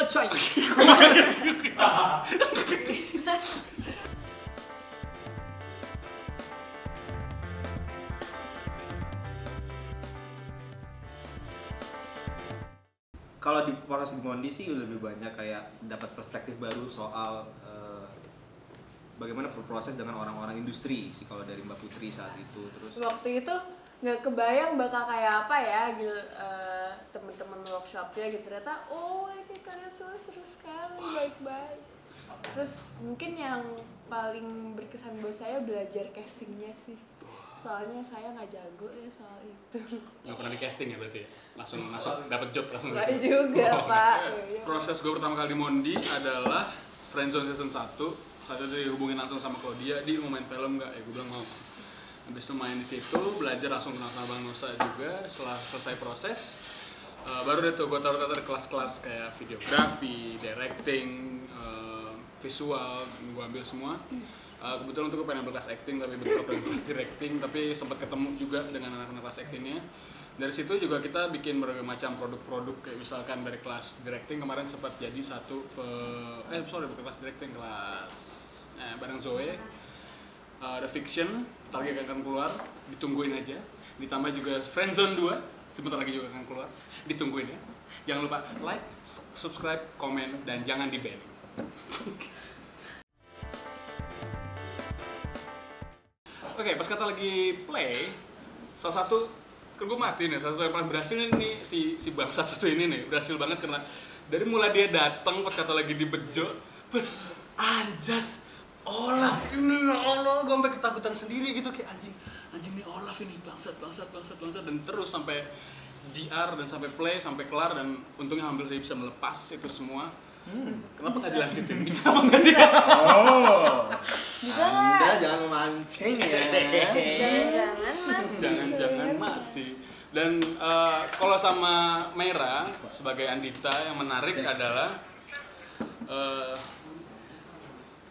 Coy. Kalau di proses di Mondi sih lebih banyak kayak dapat perspektif baru soal bagaimana berproses dengan orang-orang industri sih kalau dari Mbak Putri saat itu. Terus waktu itu nggak kebayang bakal kayak apa ya gitu, temen-temen workshopnya gitu ternyata ini kalian semua seru sekali, baik-baik. Terus mungkin yang paling berkesan buat saya belajar castingnya sih, soalnya saya nggak jago ya soal itu. Nggak pernah di casting ya berarti ya? Langsung masuk dapat job langsung. Nggak juga Pak. Proses gue pertama kali di Mondi adalah Friendzone season 1. Saat itu dihubungin langsung sama Claudia, di mau main film nggak? Gue bilang mau. Habis itu main di situ, belajar langsung kenal sama Bang Nusa juga. Setelah selesai proses, baru deh tuh gue taruh kelas-kelas kayak videografi, directing, visual, gue ambil semua. Kebetulan untuk gue pengen ambil kelas acting, tapi betul pengen kelas directing, tapi sempat ketemu juga dengan anak-anak kelas actingnya. Dari situ juga kita bikin berbagai macam produk-produk, kayak misalkan dari kelas directing kemarin sempat jadi bukan kelas directing, kelas bareng Zoe. Ada fiction, target akan keluar, ditungguin aja. Ditambah juga Friendzone 2, sebentar lagi juga akan keluar, ditungguin ya. Jangan lupa like, subscribe, komen, dan jangan di ban. Oke, pas kata lagi play, salah satu, kan gue mati nih, salah satu yang paling berhasil nih si bangsat satu ini nih, berhasil banget karena dari mulai dia datang pas kata lagi di bejo, pas anjas Olaf ini, ya Allah, gue sampai ketakutan sendiri gitu, kayak anjing nih Olaf ini, bangsat, dan terus sampai GR dan sampai play, sampai kelar, dan untungnya alhamdulillah dia bisa melepas itu semua. Kenapa nggak dilanjutin? Bisa apa nggak sih? Bisa Anda jangan memancing ya. Jangan-jangan masih. Dan kalau sama Mera sebagai Andita yang menarik adalah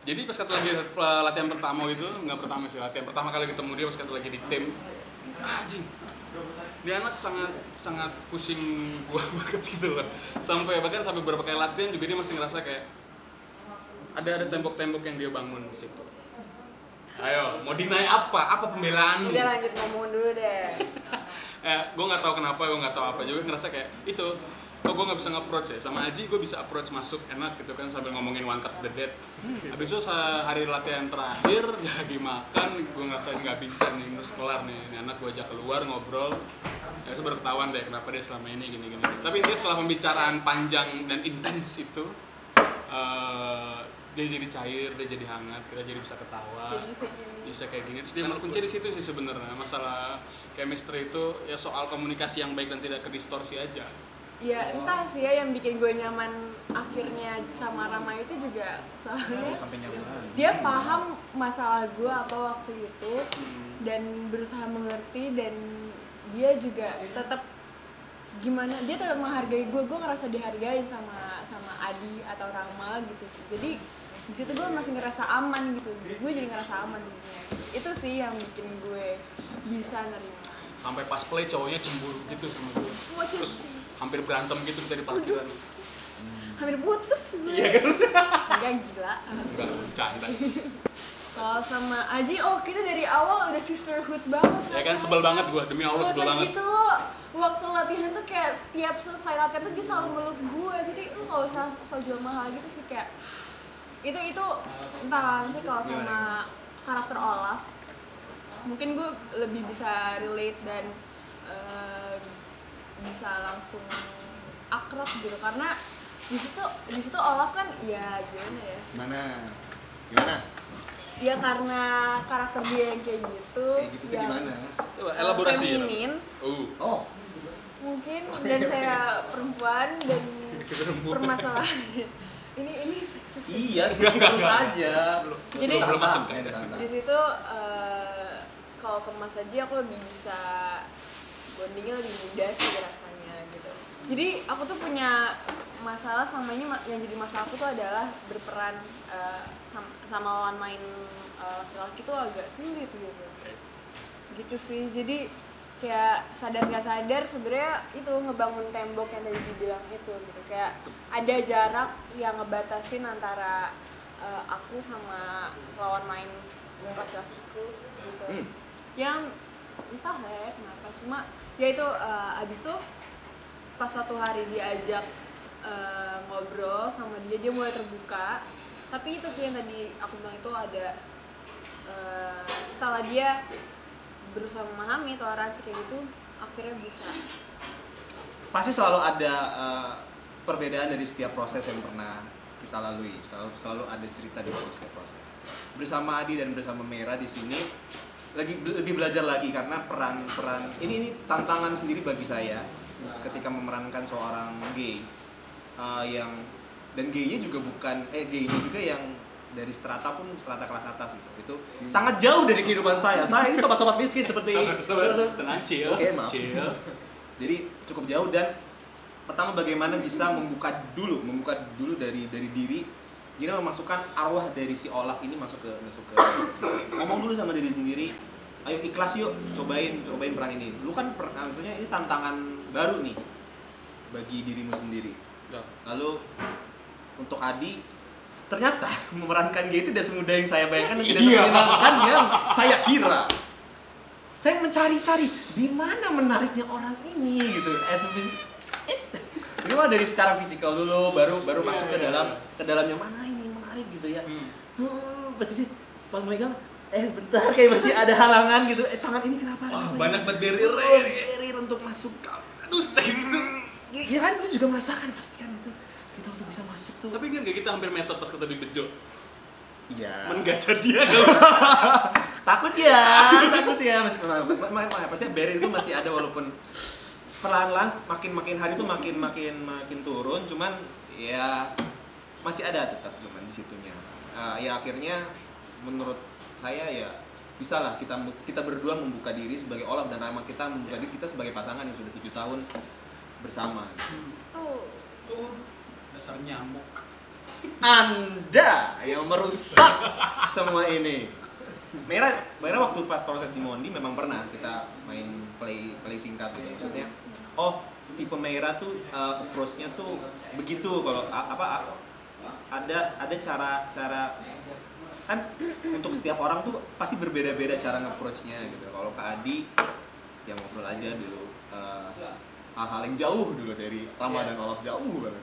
jadi pas kata lagi latihan pertama itu, nggak pertama sih, latihan pertama kali ketemu dia pas kata lagi di tim, anjing, dia anak sangat pusing gua banget gitu loh. Bahkan sampai beberapa kali latihan juga dia masih ngerasa kayak ada tembok-tembok yang dia bangun di situ. Ayo, mau dinaik apa pembelaan lu? Udah lanjut ngomong dulu deh. Gue nggak tahu kenapa, gue nggak tahu apa juga ngerasa kayak itu. Kok gue nggak bisa nge-approach ya, sama Aji gue bisa approach masuk enak gitu kan sambil ngomongin One Cut of the Dead. Habis itu hari latihan terakhir lagi makan, gue ngerasa nggak bisa nih, terus kelar nih, ini anak gue ajak keluar ngobrol. Ya itu baru ketahuan deh kenapa dia selama ini gini. Tapi intinya setelah pembicaraan panjang dan intens itu, dia jadi cair, dia jadi hangat, kita jadi bisa ketawa, bisa kayak gini. Terus dia kunci di situ sih sebenarnya, masalah chemistry itu ya soal komunikasi yang baik dan tidak kedistorsi aja. Ya entah sih ya, yang bikin gue nyaman akhirnya sama Rama itu juga soalnya dia paham masalah gue apa waktu itu dan berusaha mengerti, dan dia juga tetap dia tetap menghargai gue ngerasa dihargain sama Adi atau Rama gitu. Jadi di situ gue masih ngerasa aman gitu, gue jadi ngerasa aman di dunia itu sih yang bikin gue bisa nerima. Sampai pas play cowoknya cemburu gitu sama gue, terus hampir berantem gitu dari parkiran. Hampir putus gue. Iya kan? Enggak, gila. Enggak, bercanda. Kalau sama Aji, kita dari awal udah sisterhood banget. Ya kan, sebel banget gue, demi Allah sebel banget. Gitu, waktu latihan tuh kayak setiap selesai latihan tuh dia selalu meluk gue. Jadi lu gak usah so jual mahal gitu sih, kayak itu entah sih. Kalau sama karakter Olaf mungkin gue lebih bisa relate dan bisa langsung akrab gitu, karena di situ Olaf kan ya gimana ya karena karakter dia yang kayak gitu Kayak gimana? Coba elaborasi. Feminin. Mungkin, dan saya perempuan dan permasalahan ini Iya, terus aja. Jadi belum masuk kan? Di situ kalau ke Mas Aji aku lebih bisa bondingnya lebih mudah sih rasanya gitu. Jadi aku tuh punya masalah sama ini, yang jadi masalah aku tuh adalah berperan sama lawan main laki-laki tuh agak sulit gitu. Gitu sih. Jadi kayak sadar nggak sadar sebenarnya itu ngebangun tembok yang tadi dibilang itu gitu, kayak ada jarak yang ngebatasin antara aku sama lawan main laki-lakiku gitu. Yang entah ya kenapa, cuma ya itu abis itu pas suatu hari diajak ngobrol sama dia mulai terbuka. Tapi itu sih yang tadi aku bilang, itu ada setelah dia berusaha memahami toleransi kayak gitu, akhirnya bisa. Pasti selalu ada perbedaan dari setiap proses yang pernah kita lalui. Selalu ada cerita di bawah setiap proses. Bersama Adi dan bersama Mera di sini lebih belajar lagi, karena peran ini tantangan sendiri bagi saya ketika memerankan seorang gay dan gaynya juga gaynya juga yang dari strata kelas atas gitu. Itu sangat jauh dari kehidupan saya. Saya ini sobat-sobat miskin seperti senang chill. Oke, maaf. Jadi cukup jauh, dan pertama bagaimana bisa membuka dulu dari diri, gimana memasukkan arwah dari si Olaf ini masuk ke ngomong dulu sama diri sendiri, ayo ikhlas yuk, cobain peran ini. Lu kan maksudnya ini tantangan baru nih bagi dirimu sendiri. Lalu untuk Adi, ternyata memerankan gay itu tidak semudah yang saya bayangkan dan tidak semenyenangkan yang saya kira. Saya mencari-cari di mana menariknya orang ini gitu. Ini mah dari secara fisikal dulu, baru masuk ke dalam yang mana ini menarik gitu ya. Pasti pas megang bentar kayak masih ada halangan gitu. Tangan ini kenapa? Banyak banget barrier untuk masuk. Aduh, kayak gitu. Ya kan, lu juga merasakan pasti kan itu. Kita untuk bisa masuk tuh. Tapi kan kita hampir metode pas kita di bejo. Iya. Mengajar dia kan. takut ya. Pasti barrier itu masih ada, walaupun perlahan-lahan makin hari itu makin turun, cuman ya masih ada tetap cuman di situnya. Ya akhirnya menurut saya ya bisa lah kita berdua membuka diri sebagai Olaf dan Rama, kita membuka diri kita sebagai pasangan yang sudah 7 tahun bersama. Dasar nyamuk. Anda yang merusak semua ini. Mera waktu pas proses di Mondi memang pernah kita main play singkat gitu. Maksudnya, tipe Mera tuh approach-nya tuh begitu. Kalau ada cara kan untuk setiap orang tuh pasti berbeda-beda cara nge-approach-nya gitu. Kalau ke Adi yang ngobrol aja dulu. Hal-hal yang jauh dulu dari Rama dan Olaf, jauh banget.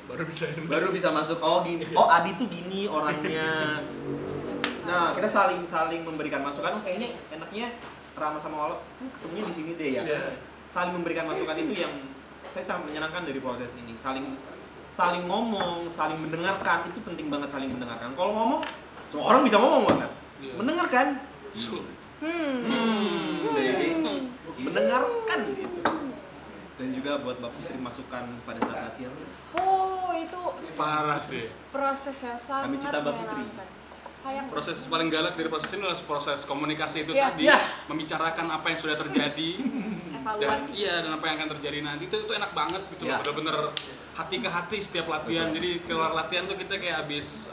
Baru bisa masuk, gini. Adi tuh gini orangnya. Nah, kita saling memberikan masukan. Kayaknya enaknya Rama sama Olaf tuh ketemunya di sini deh ya. Saling memberikan masukan itu yang saya sangat menyenangkan dari proses ini. Saling ngomong, saling mendengarkan, itu penting banget, saling mendengarkan. Kalau ngomong, semua orang bisa ngomong banget. Mendengarkan. Mendengarkan gitu. Dan juga buat Mbak Putri masukan pada saat latihan. Itu parah sih. Prosesnya sangat kami cinta Mbak Putri. Sayang. Proses paling galak dari proses ini adalah proses komunikasi itu tadi, membicarakan apa yang sudah terjadi, evaluasi. dan apa yang akan terjadi nanti itu enak banget gitu, bener-bener hati ke hati setiap latihan. Jadi keluar latihan tuh kita kayak habis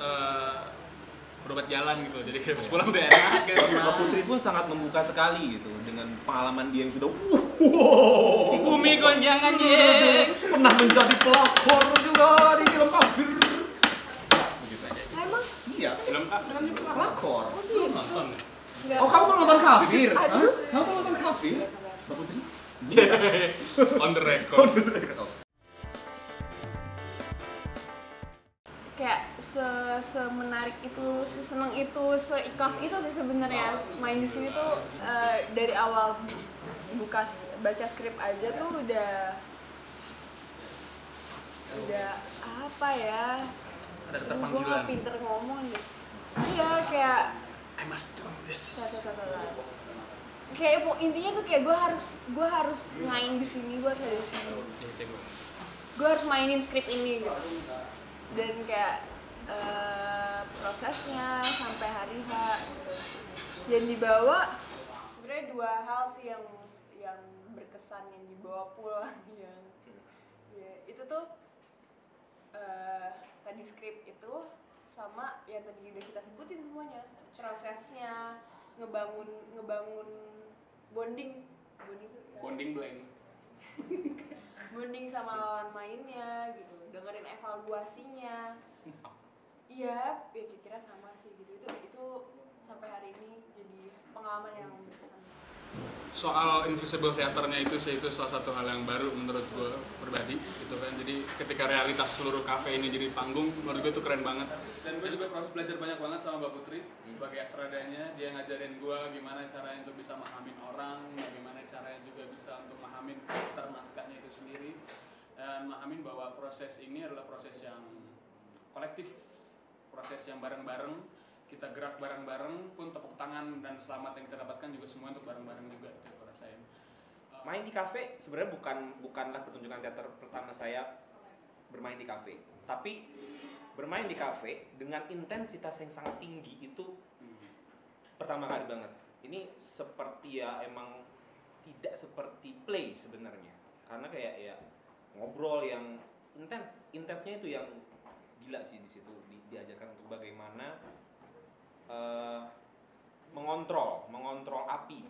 berobat jalan gitu, jadi kayak pas pulang udah enak gitu. Mbak Putri pun sangat membuka sekali gitu dengan pengalaman dia yang sudah bumi gonjangan pernah menjadi pelakor juga di film kafir. Begitu aja. Emang? Iya, film kafir kan dia pelakor. Belum nonton ya? Kamu belum nonton kafir? Kamu belum nonton kafir? Mbak Putri? On the record. Kayak semenarik itu, seseneng itu, seikhlas itu sih sebenarnya. Main di sini tuh dari awal baca skrip aja tuh udah apa ya? Ada keterpanggilan. Gue pinter ngomong gitu. Iya, kayak I must do this. Kayak intinya tuh kayak gue harus main di sini, gue harus ada di sini. Gue harus mainin skrip ini gitu. Dan kayak prosesnya sampai hari H gitu. Yang dibawa sebenarnya 2 hal sih yang berkesan, yang dibawa pulang itu tuh tadi skrip itu sama yang tadi udah kita sebutin semuanya, prosesnya ngebangun bonding bonding tuh ya, Bonding blank. bonding sama lawan mainnya gitu, dengerin evaluasinya. Iya, ya kira-kira sama sih gitu. Itu sampai hari ini jadi pengalaman yang berkesan. Soal Invisible Theater-nya itu sih, itu salah satu hal yang baru menurut gue pribadi gitu kan. Jadi ketika realitas seluruh kafe ini jadi panggung, menurut gue itu keren banget. Dan gue juga proses belajar banyak banget sama Mbak Putri sebagai astradanya. Dia ngajarin gue gimana caranya untuk bisa memahamin orang, bagaimana caranya juga bisa untuk memahamin karakter naskahnya itu sendiri, dan memahamin bahwa proses ini adalah proses yang kolektif, proses yang bareng-bareng. Kita gerak bareng-bareng, pun tepuk tangan dan selamat yang kita dapatkan juga semua untuk bareng-bareng juga, itu aku rasain. Main di kafe sebenarnya bukanlah pertunjukan teater pertama saya bermain di kafe, tapi bermain di kafe dengan intensitas yang sangat tinggi itu pertama kali banget. Ini seperti ya emang tidak seperti play sebenarnya, karena kayak ya ngobrol yang intensnya itu yang gila sih di situ diajarkan untuk bagaimana mengontrol api.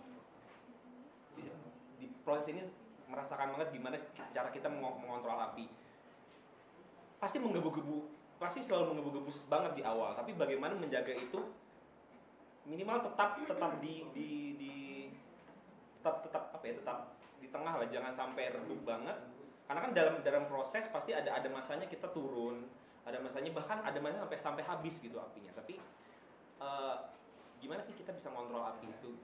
Di proses ini merasakan banget gimana cara kita mengontrol api. Pasti selalu menggebu-gebu banget di awal, tapi bagaimana menjaga itu minimal tetap di tengah lah, jangan sampai redup banget. Karena kan dalam proses pasti ada masanya kita turun, ada masanya bahkan ada masanya sampai habis gitu apinya. Tapi gimana sih kita bisa mengontrol api itu?